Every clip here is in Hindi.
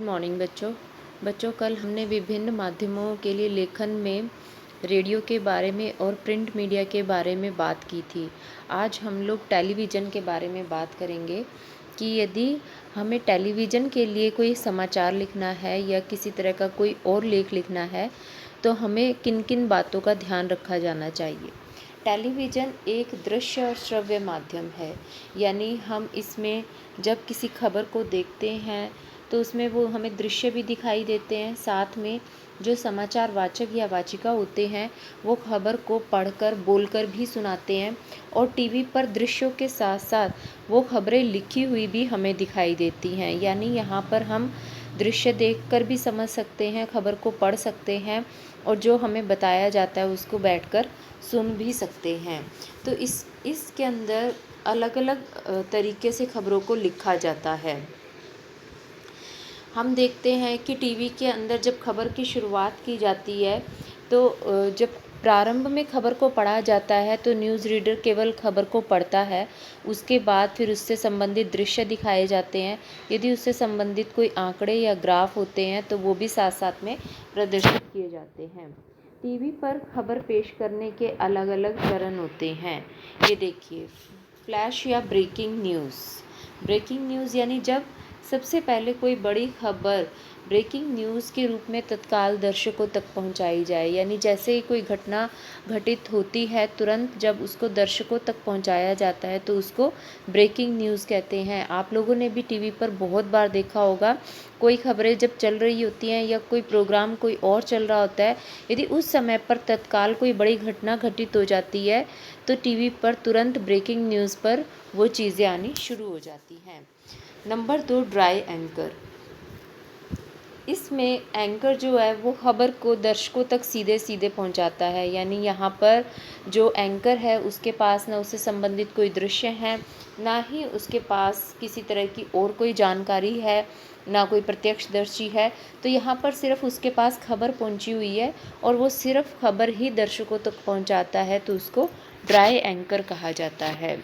गुड मॉर्निंग बच्चों कल हमने विभिन्न माध्यमों के लिए लेखन में रेडियो के बारे में और प्रिंट मीडिया के बारे में बात की थी। आज हम लोग टेलीविज़न के बारे में बात करेंगे कि यदि हमें टेलीविज़न के लिए कोई समाचार लिखना है या किसी तरह का कोई और लेख लिखना है तो हमें किन किन बातों का ध्यान रखा जाना चाहिए। टेलीविज़न एक दृश्य और श्रव्य माध्यम है, यानी हम इसमें जब किसी खबर को देखते हैं तो उसमें वो हमें दृश्य भी दिखाई देते हैं, साथ में जो समाचार वाचक या वाचिका होते हैं वो खबर को पढ़कर बोलकर भी सुनाते हैं और टीवी पर दृश्यों के साथ साथ वो खबरें लिखी हुई भी हमें दिखाई देती हैं। यानी यहाँ पर हम दृश्य देखकर भी समझ सकते हैं, खबर को पढ़ सकते हैं और जो हमें बताया जाता है उसको बैठकर सुन भी सकते हैं। तो इसके अंदर अलग अलग तरीके से खबरों को लिखा जाता है। हम देखते हैं कि टीवी के अंदर जब खबर की शुरुआत की जाती है तो जब प्रारंभ में खबर को पढ़ा जाता है तो न्यूज़ रीडर केवल खबर को पढ़ता है, उसके बाद फिर उससे संबंधित दृश्य दिखाए जाते हैं। यदि उससे संबंधित कोई आंकड़े या ग्राफ होते हैं तो वो भी साथ साथ में प्रदर्शित किए जाते हैं। टीवी पर खबर पेश करने के अलग अलग चरण होते हैं। ये देखिए, फ्लैश या ब्रेकिंग न्यूज़ यानी जब सबसे पहले कोई बड़ी खबर ब्रेकिंग न्यूज़ के रूप में तत्काल दर्शकों तक पहुंचाई जाए, यानी जैसे ही कोई घटना घटित होती है तुरंत जब उसको दर्शकों तक पहुंचाया जाता है तो उसको ब्रेकिंग न्यूज़ कहते हैं। आप लोगों ने भी टीवी पर बहुत बार देखा होगा, कोई खबरें जब चल रही होती हैं या कोई प्रोग्राम कोई और चल रहा होता है, यदि उस समय पर तत्काल कोई बड़ी घटना घटित हो जाती है तो टीवी पर तुरंत ब्रेकिंग न्यूज़ पर वो चीज़ें आनी शुरू हो जाती हैं। Number 2, dry anchor. इसमें एंकर जो है वो खबर को दर्शकों तक सीधे सीधे पहुंचाता है, यानी यहाँ पर जो एंकर है उसके पास ना उससे संबंधित कोई दृश्य है, ना ही उसके पास किसी तरह की और कोई जानकारी है, ना कोई प्रत्यक्षदर्शी है। तो यहाँ पर सिर्फ उसके पास खबर पहुंची हुई है और वो सिर्फ खबर ही दर्शकों तक पहुंचाता है, तो उसको ड्राई एंकर कहा जाता है।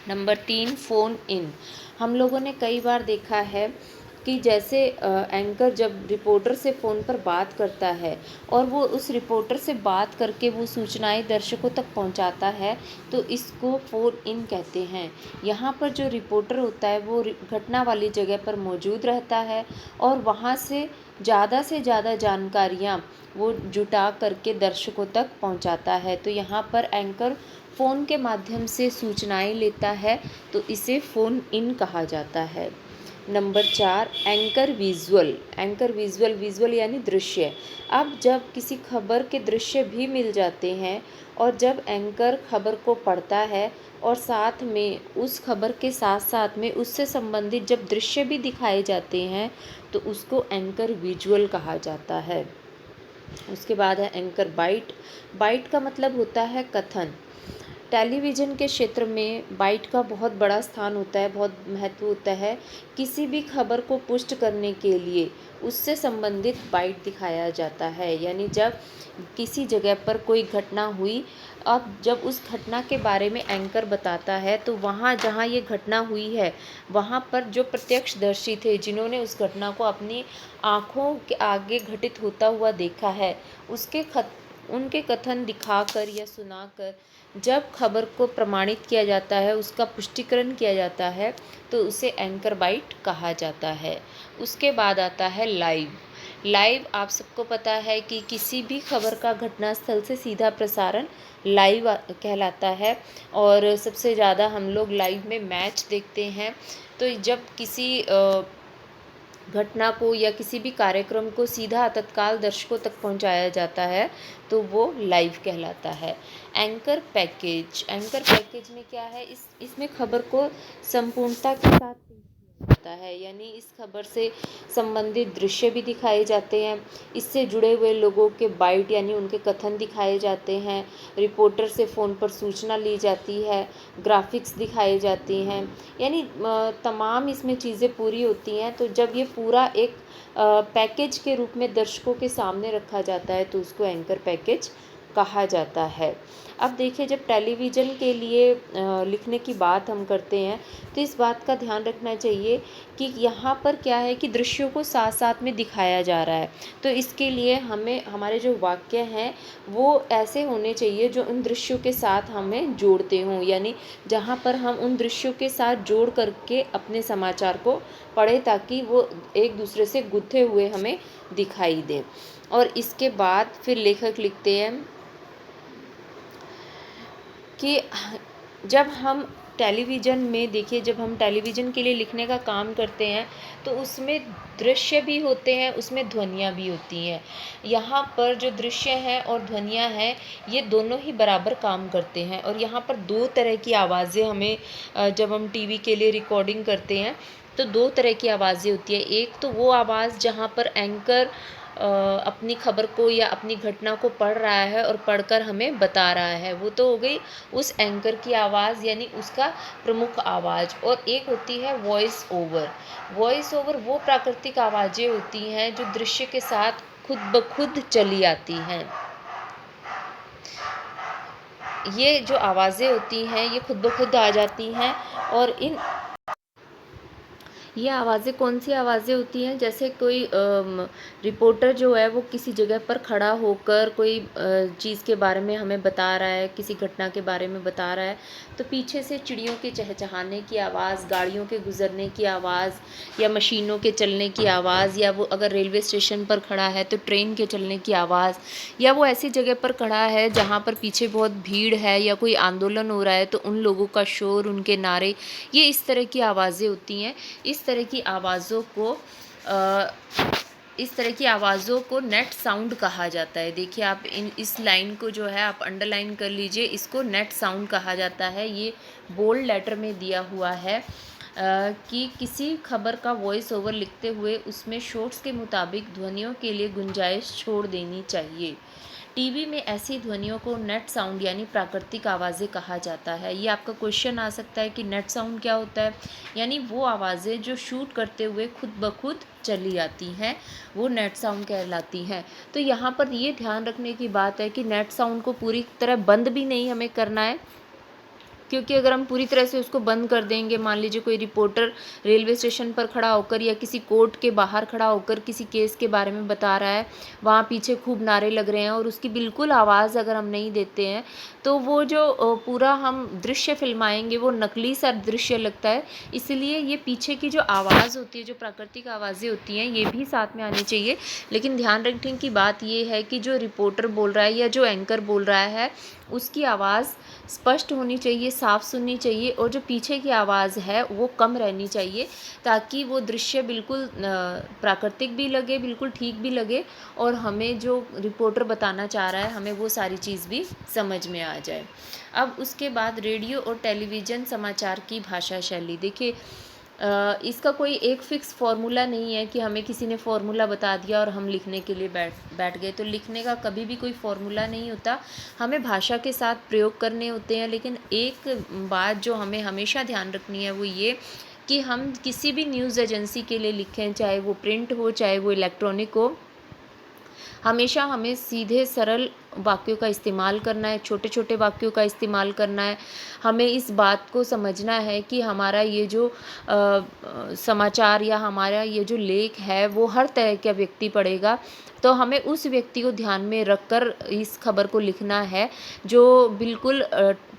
नंबर 3, फ़ोन इन। हम लोगों ने कई बार देखा है कि जैसे एंकर जब रिपोर्टर से फ़ोन पर बात करता है और वो उस रिपोर्टर से बात करके वो सूचनाएं दर्शकों तक पहुंचाता है तो इसको फ़ोन इन कहते हैं। यहाँ पर जो रिपोर्टर होता है वो घटना वाली जगह पर मौजूद रहता है और वहाँ से ज़्यादा जानकारियाँ वो जुटा करके दर्शकों तक पहुँचाता है। तो यहाँ पर एंकर फ़ोन के माध्यम से सूचनाएं लेता है तो इसे फ़ोन इन कहा जाता है। नंबर 4, एंकर विजुअल यानी दृश्य। अब जब किसी खबर के दृश्य भी मिल जाते हैं और जब एंकर खबर को पढ़ता है और साथ में उस खबर के साथ साथ में उससे संबंधित जब दृश्य भी दिखाए जाते हैं तो उसको एंकर विजुअल कहा जाता है। उसके बाद है एंकर बाइट का मतलब होता है कथन। टेलीविज़न के क्षेत्र में बाइट का बहुत बड़ा स्थान होता है, बहुत महत्व होता है। किसी भी खबर को पुष्ट करने के लिए उससे संबंधित बाइट दिखाया जाता है, यानी जब किसी जगह पर कोई घटना हुई, अब जब उस घटना के बारे में एंकर बताता है तो वहाँ जहाँ ये घटना हुई है वहाँ पर जो प्रत्यक्षदर्शी थे जिन्होंने उस घटना को अपनी आँखों के आगे घटित होता हुआ देखा है उनके कथन दिखाकर या सुनाकर जब खबर को प्रमाणित किया जाता है, उसका पुष्टिकरण किया जाता है तो उसे एंकर बाइट कहा जाता है। उसके बाद आता है लाइव। आप सबको पता है कि किसी भी खबर का घटनास्थल से सीधा प्रसारण लाइव कहलाता है और सबसे ज़्यादा हम लोग लाइव में मैच देखते हैं। तो जब किसी घटना को या किसी भी कार्यक्रम को सीधा तत्काल दर्शकों तक पहुंचाया जाता है तो वो लाइव कहलाता है। एंकर पैकेज में क्या है, इसमें खबर को संपूर्णता के साथ पेश किया जाता है, यानी इस खबर से संबंधित दृश्य भी दिखाए जाते हैं, इससे जुड़े हुए लोगों के बाइट यानी उनके कथन दिखाए जाते हैं, रिपोर्टर से फ़ोन पर सूचना ली जाती है, ग्राफिक्स दिखाए जाती हैं, यानी तमाम इसमें चीज़ें पूरी होती हैं। तो जब ये पूरा एक पैकेज के रूप में दर्शकों के सामने रखा जाता है तो उसको एंकर पैकेज कहा जाता है। अब देखिए, जब टेलीविज़न के लिए लिखने की बात हम करते हैं तो इस बात का ध्यान रखना चाहिए कि यहाँ पर क्या है कि दृश्यों को साथ-साथ में दिखाया जा रहा है। तो इसके लिए हमें हमारे जो वाक्य हैं वो ऐसे होने चाहिए जो उन दृश्यों के साथ हमें जोड़ते हों, यानी जहाँ पर हम उन दृश्यों के साथ जोड़ करके अपने समाचार को पढ़ें ताकि वो एक दूसरे से गुंथे हुए हमें दिखाई दें। और इसके बाद फिर लेखक लिखते हैं कि जब हम टेलीविज़न में देखिए, जब हम टेलीविज़न के लिए लिखने का काम करते हैं तो उसमें दृश्य भी होते हैं, उसमें ध्वनियाँ भी होती हैं। यहाँ पर जो दृश्य हैं और ध्वनियाँ हैं ये दोनों ही बराबर काम करते हैं, और यहाँ पर दो तरह की आवाज़ें हमें जब हम टीवी के लिए रिकॉर्डिंग करते हैं तो दो तरह की आवाज़ें होती हैं। एक तो वो आवाज़ जहाँ पर एंकर अपनी खबर को या अपनी घटना को पढ़ रहा है और पढ़कर हमें बता रहा है, वो तो हो गई उस एंकर की आवाज़, यानी उसका प्रमुख आवाज़। और एक होती है वॉइस ओवर। वॉइस ओवर वो प्राकृतिक आवाज़ें होती हैं जो दृश्य के साथ खुद ब खुद चली आती हैं। ये जो आवाज़ें होती हैं ये खुद ब खुद आ जाती हैं, और ये आवाज़ें कौन सी आवाज़ें होती हैं, जैसे कोई रिपोर्टर जो है वो किसी जगह पर खड़ा होकर कोई चीज़ के बारे में हमें बता रहा है, किसी घटना के बारे में बता रहा है, तो पीछे से चिड़ियों के चहचहाने की आवाज़, गाड़ियों के गुज़रने की आवाज़, या मशीनों के चलने की आवाज़, या वो अगर रेलवे स्टेशन पर खड़ा है तो ट्रेन के चलने की आवाज़, या वो ऐसी जगह पर खड़ा है जहाँ पर पीछे बहुत भीड़ है या कोई आंदोलन हो रहा है तो उन लोगों का शोर, उनके नारे, ये इस तरह की आवाज़ें होती हैं। इस तरह की आवाज़ों को नेट साउंड कहा जाता है। देखिए, आप इस लाइन को जो है आप अंडरलाइन कर लीजिए, इसको नेट साउंड कहा जाता है। ये बोल्ड लेटर में दिया हुआ है कि किसी खबर का वॉइस ओवर लिखते हुए उसमें शॉर्ट्स के मुताबिक ध्वनियों के लिए गुंजाइश छोड़ देनी चाहिए। टीवी में ऐसी ध्वनियों को नेट साउंड यानी प्राकृतिक आवाज़ें कहा जाता है। ये आपका क्वेश्चन आ सकता है कि नेट साउंड क्या होता है, यानी वो आवाज़ें जो शूट करते हुए खुद ब खुद चली आती हैं, वो नेट साउंड कहलाती हैं। तो यहाँ पर ये ध्यान रखने की बात है कि नेट साउंड को पूरी तरह बंद भी नहीं हमें करना है, क्योंकि अगर हम पूरी तरह से उसको बंद कर देंगे, मान लीजिए कोई रिपोर्टर रेलवे स्टेशन पर खड़ा होकर या किसी कोर्ट के बाहर खड़ा होकर किसी केस के बारे में बता रहा है, वहाँ पीछे खूब नारे लग रहे हैं और उसकी बिल्कुल आवाज़ अगर हम नहीं देते हैं तो वो जो पूरा हम दृश्य फिल्माएंगे वो नकली सा दृश्य लगता है। इसलिए ये पीछे की जो आवाज़ होती है, जो प्राकृतिक आवाज़ें होती हैं, ये भी साथ में आनी चाहिए। लेकिन ध्यान रखने की बात ये है कि जो रिपोर्टर बोल रहा है या जो एंकर बोल रहा है उसकी आवाज़ स्पष्ट होनी चाहिए, साफ़ सुननी चाहिए, और जो पीछे की आवाज़ है वो कम रहनी चाहिए, ताकि वो दृश्य बिल्कुल प्राकृतिक भी लगे, बिल्कुल ठीक भी लगे, और हमें जो रिपोर्टर बताना चाह रहा है हमें वो सारी चीज़ भी समझ में आ जाए। अब उसके बाद रेडियो और टेलीविज़न समाचार की भाषा शैली। देखिए, इसका कोई एक फ़िक्स फ़ॉर्मूला नहीं है कि हमें किसी ने फ़ॉर्मूला बता दिया और हम लिखने के लिए बैठ गए। तो लिखने का कभी भी कोई फ़ॉर्मूला नहीं होता, हमें भाषा के साथ प्रयोग करने होते हैं। लेकिन एक बात जो हमें हमेशा ध्यान रखनी है वो ये कि हम किसी भी न्यूज़ एजेंसी के लिए लिखें, चाहे वो प्रिंट हो चाहे वो इलेक्ट्रॉनिक हो, हमेशा हमें सीधे सरल वाक्यों का इस्तेमाल करना है, छोटे छोटे वाक्यों का इस्तेमाल करना है। हमें इस बात को समझना है कि हमारा ये जो समाचार या हमारा ये जो लेख है वो हर तरह का व्यक्ति पढ़ेगा, तो हमें उस व्यक्ति को ध्यान में रखकर इस खबर को लिखना है जो बिल्कुल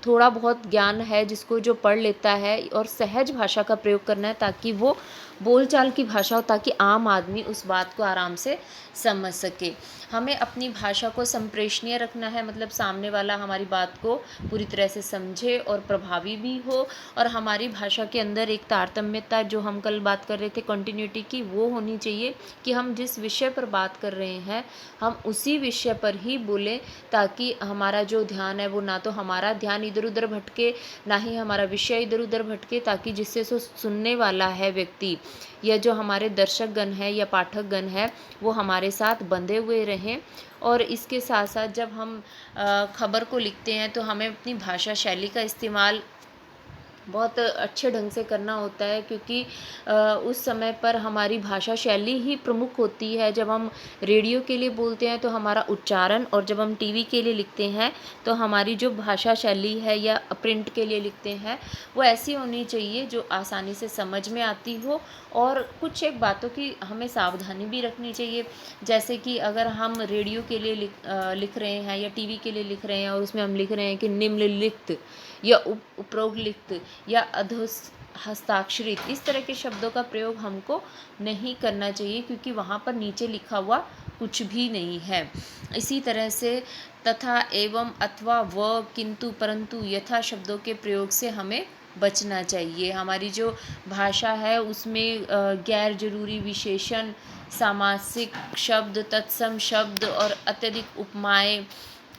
थोड़ा बहुत ज्ञान है जिसको जो पढ़ लेता है, और सहज भाषा का प्रयोग करना है ताकि वो बोलचाल की भाषा हो, ताकि आम आदमी उस बात को आराम से समझ सके। हमें अपनी भाषा को संप्रेषणीय रखना है, मतलब सामने वाला हमारी बात को पूरी तरह से समझे और प्रभावी भी हो, और हमारी भाषा के अंदर एक तारतम्यता, जो हम कल बात कर रहे थे कंटिन्यूटी की, वो होनी चाहिए कि हम जिस विषय पर बात कर रहे हैं हम उसी विषय पर ही बोलें, ताकि हमारा जो ध्यान है वो ना तो हमारा ध्यान इधर उधर भटके, ना ही हमारा विषय इधर उधर भटके, ताकि जिससे सुनने वाला है व्यक्ति या जो हमारे दर्शक गण है या पाठक गण है वो हमारे साथ बंधे हुए रहें। और इसके साथ साथ जब हम खबर को लिखते हैं तो हमें अपनी भाषा शैली का इस्तेमाल बहुत अच्छे ढंग से करना होता है, क्योंकि उस समय पर हमारी भाषा शैली ही प्रमुख होती है। जब हम रेडियो के लिए बोलते हैं तो हमारा उच्चारण, और जब हम टीवी के लिए लिखते हैं तो हमारी जो भाषा शैली है या प्रिंट के लिए लिखते हैं वो ऐसी होनी चाहिए जो आसानी से समझ में आती हो। और कुछ एक बातों की हमें सावधानी भी रखनी चाहिए, जैसे कि अगर हम रेडियो के लिए लिख रहे हैं या टीवी के लिए लिख रहे हैं और उसमें हम लिख रहे हैं कि निम्नलिखित या उपरोक्त या हस्ताक्षरित, इस तरह के शब्दों का प्रयोग हमको नहीं करना चाहिए, क्योंकि वहाँ पर नीचे लिखा हुआ कुछ भी नहीं है। इसी तरह से तथा, एवं, अथवा, व, किंतु, परंतु, यथा शब्दों के प्रयोग से हमें बचना चाहिए। हमारी जो भाषा है उसमें गैर जरूरी विशेषण, सामासिक शब्द, तत्सम शब्द और अत्यधिक उपमाएं,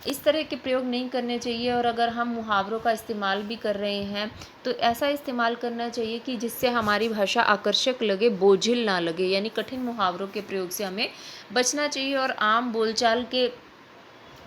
इस तरह के प्रयोग नहीं करने चाहिए। और अगर हम मुहावरों का इस्तेमाल भी कर रहे हैं तो ऐसा इस्तेमाल करना चाहिए कि जिससे हमारी भाषा आकर्षक लगे, बोझिल ना लगे, यानी कठिन मुहावरों के प्रयोग से हमें बचना चाहिए। और आम बोलचाल के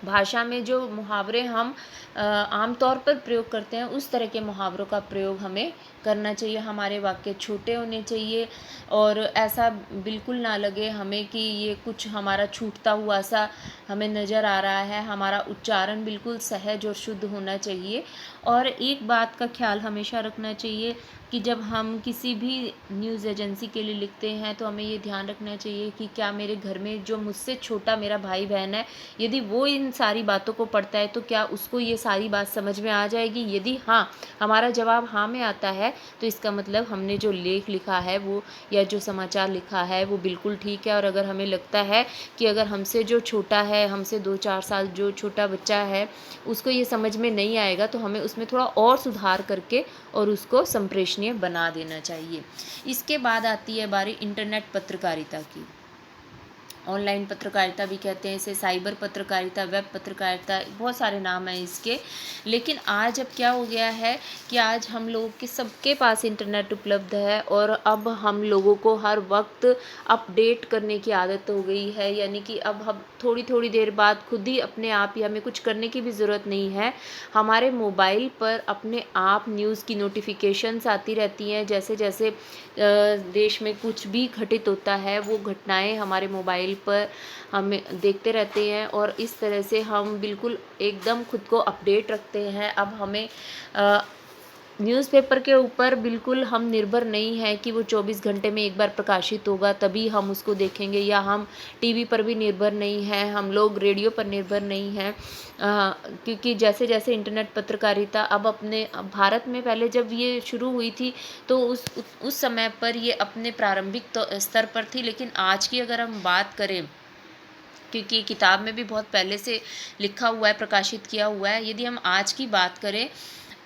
भाषा में जो मुहावरे हम आम तौर पर प्रयोग करते हैं उस तरह के मुहावरों का प्रयोग हमें करना चाहिए। हमारे वाक्य छोटे होने चाहिए और ऐसा बिल्कुल ना लगे हमें कि ये कुछ हमारा छूटता हुआ सा हमें नज़र आ रहा है। हमारा उच्चारण बिल्कुल सहज और शुद्ध होना चाहिए। और एक बात का ख्याल हमेशा रखना चाहिए कि जब हम किसी भी न्यूज़ एजेंसी के लिए लिखते हैं तो हमें ये ध्यान रखना चाहिए कि क्या मेरे घर में जो मुझसे छोटा मेरा भाई बहन है, यदि वो इन सारी बातों को पढ़ता है तो क्या उसको ये सारी बात समझ में आ जाएगी। यदि हाँ, हमारा जवाब हाँ में आता है तो इसका मतलब हमने जो लेख लिखा है वो, या जो समाचार लिखा है वो बिल्कुल ठीक है। और अगर हमें लगता है कि अगर हमसे जो छोटा है, हमसे 2-4 साल जो छोटा बच्चा है, उसको ये समझ में नहीं आएगा तो हमें उसमें थोड़ा और सुधार करके और उसको संप्रेषणीय बना देना चाहिए। इसके बाद आती है बारी इंटरनेट पत्रकारिता की। ऑनलाइन पत्रकारिता भी कहते हैं इसे, साइबर पत्रकारिता, वेब पत्रकारिता, बहुत सारे नाम हैं इसके। लेकिन आज अब क्या हो गया है कि आज हम लोगों के सबके पास इंटरनेट उपलब्ध है और अब हम लोगों को हर वक्त अपडेट करने की आदत हो गई है। यानी कि अब हम थोड़ी थोड़ी देर बाद खुद ही अपने आप ही, हमें कुछ करने की भी ज़रूरत नहीं है, हमारे मोबाइल पर अपने आप न्यूज़ की नोटिफिकेशंस आती रहती हैं। जैसे जैसे देश में कुछ भी घटित होता है वो घटनाएं हमारे मोबाइल पर हमें देखते रहते हैं और इस तरह से हम बिल्कुल एकदम खुद को अपडेट रखते हैं। अब हमें न्यूज़पेपर के ऊपर बिल्कुल हम निर्भर नहीं हैं कि वो 24 घंटे में एक बार प्रकाशित होगा तभी हम उसको देखेंगे, या हम टीवी पर भी निर्भर नहीं हैं, हम लोग रेडियो पर निर्भर नहीं हैं। क्योंकि जैसे जैसे इंटरनेट पत्रकारिता अब भारत में पहले जब ये शुरू हुई थी तो उस समय पर ये अपने प्रारंभिक स्तर पर थी। लेकिन आज की अगर हम बात करें, क्योंकि किताब में भी बहुत पहले से लिखा हुआ है, प्रकाशित किया हुआ है, यदि हम आज की बात करें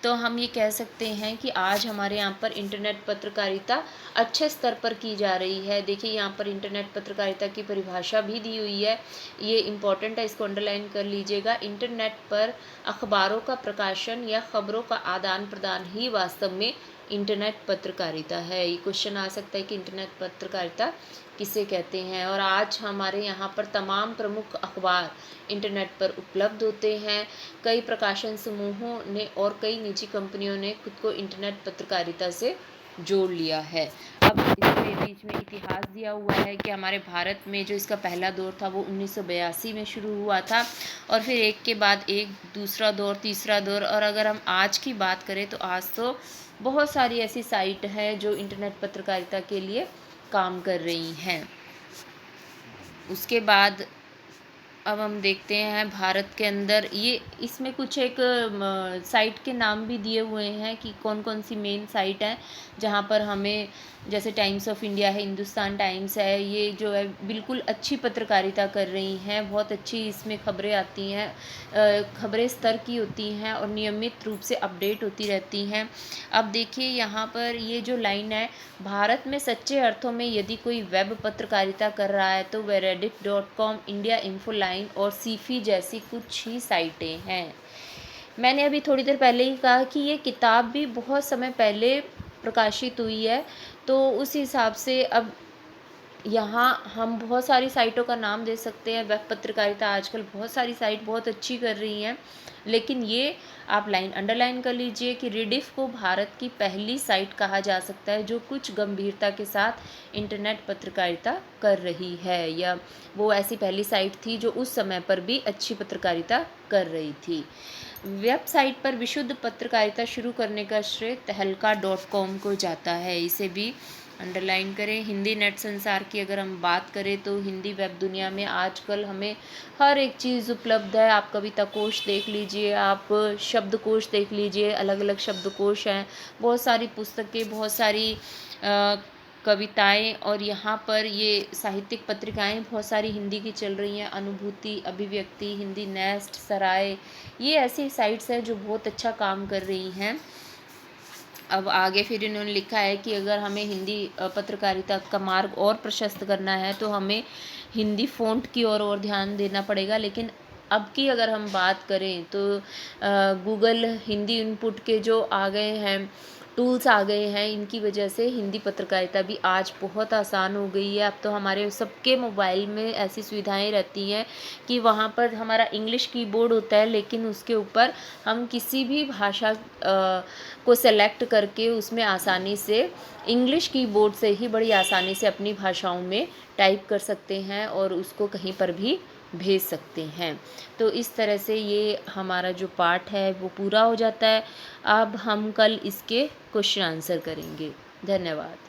तो हम ये कह सकते हैं कि आज हमारे यहाँ पर इंटरनेट पत्रकारिता अच्छे स्तर पर की जा रही है। देखिए यहाँ पर इंटरनेट पत्रकारिता की परिभाषा भी दी हुई है, ये इम्पॉर्टेंट है, इसको अंडरलाइन कर लीजिएगा। इंटरनेट पर अखबारों का प्रकाशन या खबरों का आदान प्रदान ही वास्तव में इंटरनेट पत्रकारिता है। ये क्वेश्चन आ सकता है कि इंटरनेट पत्रकारिता किसे कहते हैं। और आज हमारे यहाँ पर तमाम प्रमुख अखबार इंटरनेट पर उपलब्ध होते हैं। कई प्रकाशन समूहों ने और कई निजी कंपनियों ने खुद को इंटरनेट पत्रकारिता से जोड़ लिया है। अब इसके बीच में इतिहास दिया हुआ है कि हमारे भारत में जो इसका पहला दौर था वो 1982 में शुरू हुआ था, और फिर एक के बाद एक दूसरा दौर, तीसरा दौर, और अगर हम आज की बात करें तो आज तो बहुत सारी ऐसी साइट हैं जो इंटरनेट पत्रकारिता के लिए काम कर रही हैं। उसके बाद अब हम देखते हैं भारत के अंदर ये, इसमें कुछ एक साइट के नाम भी दिए हुए हैं कि कौन कौन सी मेन साइट है जहाँ पर हमें, जैसे टाइम्स ऑफ इंडिया है, हिंदुस्तान टाइम्स है, ये जो है बिल्कुल अच्छी पत्रकारिता कर रही हैं, बहुत अच्छी इसमें खबरें आती हैं, खबरें स्तर की होती हैं और नियमित रूप से अपडेट होती रहती हैं। अब देखिए यहाँ पर ये जो लाइन है, भारत में सच्चे अर्थों में यदि कोई वेब पत्रकारिता कर रहा है तो वह reddit.com, इंडिया इन्फोलाइन और सीफी जैसी कुछ ही साइटें हैं। मैंने अभी थोड़ी देर पहले ही कहा कि ये किताब भी बहुत समय पहले प्रकाशित हुई है, तो उस हिसाब से अब यहाँ हम बहुत सारी साइटों का नाम दे सकते हैं। वेब पत्रकारिता आजकल बहुत सारी साइट बहुत अच्छी कर रही हैं, लेकिन ये आप लाइन अंडरलाइन कर लीजिए कि रिडिफ को भारत की पहली साइट कहा जा सकता है जो कुछ गंभीरता के साथ इंटरनेट पत्रकारिता कर रही है, या वो ऐसी पहली साइट थी जो उस समय पर भी अच्छी पत्रकारिता कर रही थी। वेबसाइट पर विशुद्ध पत्रकारिता शुरू करने का श्रेय तहलका.com को जाता है, इसे भी अंडरलाइन करें। हिंदी नेट संसार की अगर हम बात करें तो हिंदी वेब दुनिया में आजकल हमें हर एक चीज़ उपलब्ध है। आप कविता कोश देख लीजिए, आप शब्दकोश देख लीजिए, अलग अलग शब्दकोश हैं, बहुत सारी पुस्तकें, बहुत सारी कविताएं, और यहाँ पर ये साहित्यिक पत्रिकाएं बहुत सारी हिंदी की चल रही हैं। अनुभूति, अभिव्यक्ति, हिंदी नेस्ट, सराय, ये ऐसी साइट्स हैं जो बहुत अच्छा काम कर रही हैं। अब आगे फिर इन्होंने लिखा है कि अगर हमें हिंदी पत्रकारिता का मार्ग और प्रशस्त करना है तो हमें हिंदी फ़ॉन्ट की और ध्यान देना पड़ेगा। लेकिन अब की अगर हम बात करें तो गूगल हिंदी इनपुट के जो आ गए हैं, टूल्स आ गए हैं, इनकी वजह से हिंदी पत्रकारिता भी आज बहुत आसान हो गई है। अब तो हमारे सबके मोबाइल में ऐसी सुविधाएं रहती हैं कि वहाँ पर हमारा इंग्लिश कीबोर्ड होता है, लेकिन उसके ऊपर हम किसी भी भाषा को सेलेक्ट करके उसमें आसानी से इंग्लिश कीबोर्ड से ही बड़ी आसानी से अपनी भाषाओं में टाइप कर सकते हैं और उसको कहीं पर भी भेज सकते हैं। तो इस तरह से ये हमारा जो पाठ है वो पूरा हो जाता है। अब हम कल इसके क्वेश्चन आंसर करेंगे। धन्यवाद।